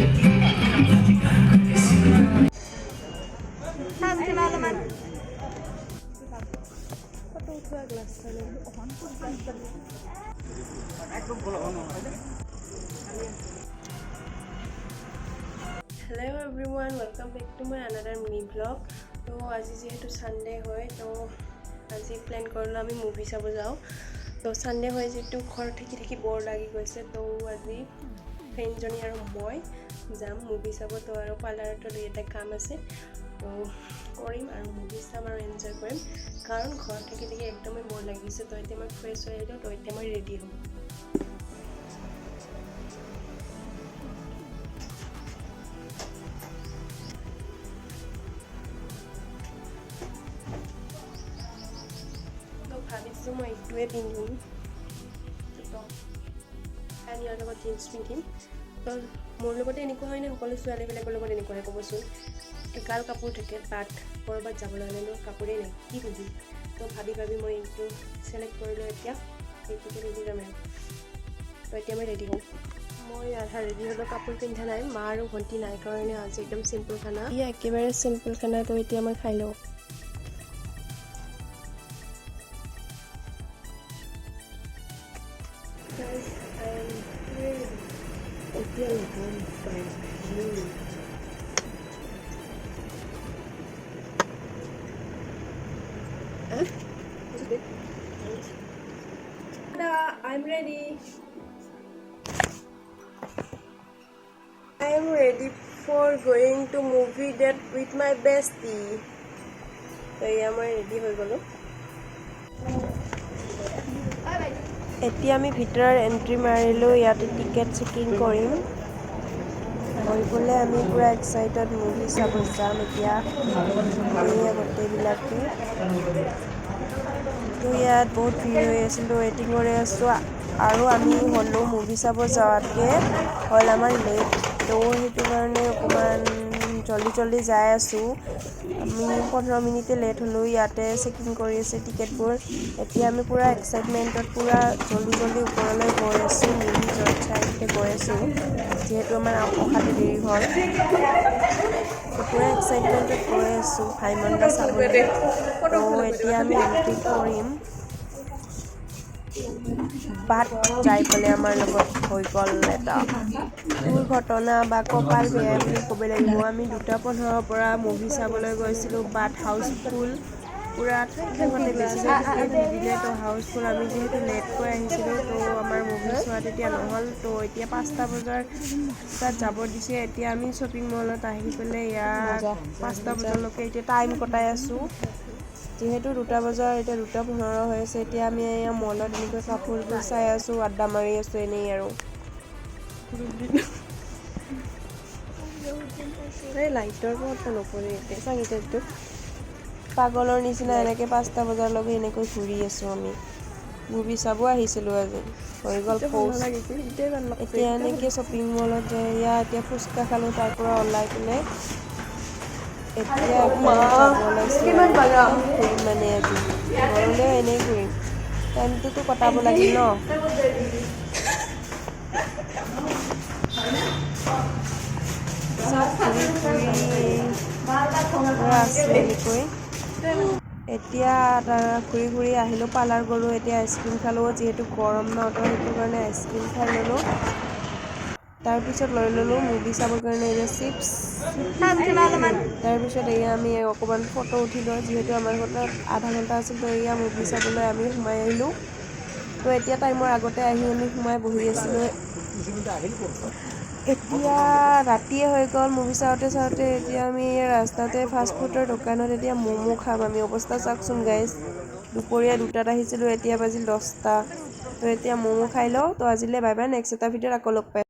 Hello everyone, welcome back to my another mini vlog. So আজি যেহেতু Sunday হয় তো আজি প্ল্যান করলো আমি মুভি চাব যাও তো সানডে হয় যেহেতু ঘর থাকি বৰ লাগি গৈছে তো আজি ফ্ৰেণ্ডজনী আৰু মই যাম মুভি চাব তো আৰু পাৰ্লাৰটো এটা কাম আছে তো কৰিম আৰু মুভি চাম আৰু এনজয় কৰিম কাৰণ ঘৰ থাকি একদমই বৰ লাগিছে তো এতিয়া মই ফ্ৰেছ হৈ আহিলোঁ তো এতিয়া মই ৰেডি হ'ম ভাবিছোঁ মই এইটোৱে পিন্ধিম আৰু ইয়াৰ লগত জিন্স পিন্ধিম তো মোৰ লগতে এনেকুৱা হয় নে সকলো ছোৱালীবিলাকৰ লগত এনেকুৱা হয় ক'বচোন একাল কাপোৰ থাকে বাট ক'ৰবাত যাবলৈ হ'লে মোৰ কাপোৰেই নাই কি পিন্ধিম তো ভাবি মই এইটো চিলেক্ট কৰিলোঁ এতিয়া এইটোকে পিন্ধি যাম আৰু তো এতিয়া মই ৰেডি হওঁ মই আধা ৰেডি হ'লেও কাপোৰ পিন্ধা নাই মা আৰু ভণ্টি নাই কাৰণে আজি একদম চিম্পল খানা একেবাৰে চিম্পল খানা তো এতিয়া মই খাই লওঁ Guys, I'm ready. এতিয়া লগাম I'm ready. I am ready for going to movie date with my bestie. So yeah, I'm ready হৈ গলো এতিয়া আমি ভিতৰৰ এন্ট্ৰি মাৰিলোঁ ইয়াতে টিকেট চেকিং কৰিম হৈ গ'লে আমি পুৰা এক্সাইটেড মুভি চাব যাম এতিয়া গোটেইবিলাকে তো ইয়াত বহুত ভিৰ হৈ আছিলোঁ ৱেইটিং কৰি আছোঁ আৰু আমি হ'লেও মুভি চাব যোৱাতকৈ হ'ল আমাৰ লেট তো সেইটো কাৰণে অকণমান জল্দি যাই আছোঁ আমি 15 মিনিটে লেট হ'লোঁ ইয়াতে চেকিং কৰি আছে টিকেটবোৰ এতিয়া আমি পুৰা এক্সাইটমেণ্টত পুৰা জল্দি ওপৰলৈ গৈ আছোঁ মুভি চাইতে গৈ আছোঁ যিহেতু আমাৰ অহাতে দেৰি হ'ল পুৰা এক্সাইটমেণ্টত গৈ আছোঁ ভাইমণ্ডা চাবলৈ তো এতিয়া আমি এণ্ট্ৰি কৰিম বাট যাই পেলাই আমাৰ লগত হৈ গ'ল এটা দুৰ্ঘটনা বা কপাল বেয়া বুলি ক'ব লাগিব আমি 2:15 পৰা মুভি চাবলৈ গৈছিলোঁ বাট হাউচফুল পুৰা ঠাইতে বেছি নিদিলে তো হাউচফুল আমি যিহেতু লেটকৈ আহিছিলোঁ তো আমাৰ মুভি চোৱা তেতিয়া নহ'ল তো এতিয়া 5টা বজাৰ তাত যাব দিছে এতিয়া আমি শ্বপিং মলত আহি পেলাই ইয়াত 5টা বজালৈকে এতিয়া টাইম কটাই আছোঁ যিহেতু 2টা বজাৰ এতিয়া 2:15 হৈ আছে এতিয়া আমি এয়া মলত এনেকৈ কাপোৰবোৰ চাই আছোঁ আড্ডা মাৰি আছোঁ এনেই আৰু এই লাইটৰ কথা নপৰে এতিয়া চাঙিটাটো পাগলৰ নিচিনা এনেকৈ 5টা বজালৈকে এনেকৈ ঘূৰি আছোঁ আমি মুভি চাব আহিছিলোঁ আজি হৈ গ'ল এতিয়া এনেকৈ শ্বপিং মলত যায় এতিয়া ফুচকা খালোঁ তাৰ পৰা ওলাই পেলাই এতিয়া ঘূৰিম মানে আজি ঘৰলৈ এনেই ঘূৰিম টাইমটোতো কটাব লাগিল ন এতিয়া ঘূৰি আহিলোঁ পাৰ্লাৰ গ'লোঁ এতিয়া আইচক্ৰীম খালোঁ যিহেতু গৰম ন তো সেইটো কাৰণে আইচক্ৰীম খাই ল'লোঁ তাৰপিছত লৈ ল'লোঁ মুভি চাবৰ কাৰণে এতিয়া চিপছ তাৰপিছত এয়া আমি অকণমান ফটো উঠিলোঁ যিহেতু আমাৰ ঘৰত আধা ঘণ্টা আছিল তো এয়া মুভি চাবলৈ আমি সোমাই আহিলোঁ তো এতিয়া টাইমৰ আগতে আহি আমি সোমাই বহি আছিলোঁ এতিয়া ৰাতিয়ে হৈ গ'ল মুভি চাওঁতে এতিয়া আমি ৰাস্তাতে ফাষ্টফুডৰ দোকানত এতিয়া ম'ম' খাম আমি অৱস্থা চাওকচোন গাইজ দুপৰীয়া 2টাত আহিছিলোঁ এতিয়া বাজিল 10টা তো এতিয়া ম'ম' খাই লওঁ তো আজিলৈ বাই বাই নেক্সট এটা ভিডিঅ'ত আকৌ লগ পাই